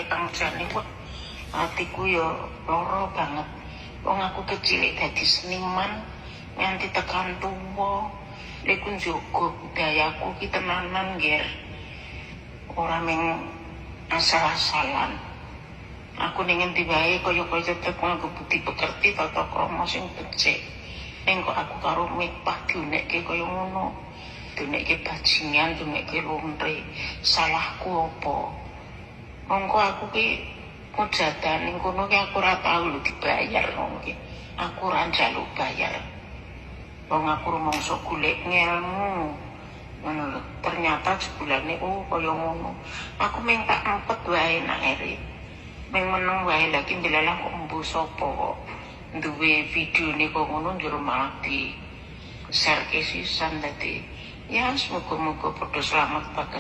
kang jane kok atiku yo loro banget. Wong aku kecil dadi seniman nganti tekan tuwa. Iku njogo budayaku ki tenanan, Ger. Ora mung asal-asalan. Aku ning endi wae kaya-kaya tetep nganggo budi pekerti tata krama sing becik. Ning kok aku karo mipah dionekke kaya ngono. Dionekke bajingan, dionekke lontre. Salahku apa? Mongko aku ki mujadah ning kono ki aku ora tau lho dibayar ngono ki. Aku ora njaluk bayar. Wong aku rumangsa golek ngelmu. Ngono lho. Ternyata sebulane kaya ngono. Aku mung tak empet wae nak eri. Mung meneng wae lagi ndelalah kok mbuh sapa kok duwe videone kok ngono njero malah di share ke sisan dadi ya semoga-moga padha selamat bagas.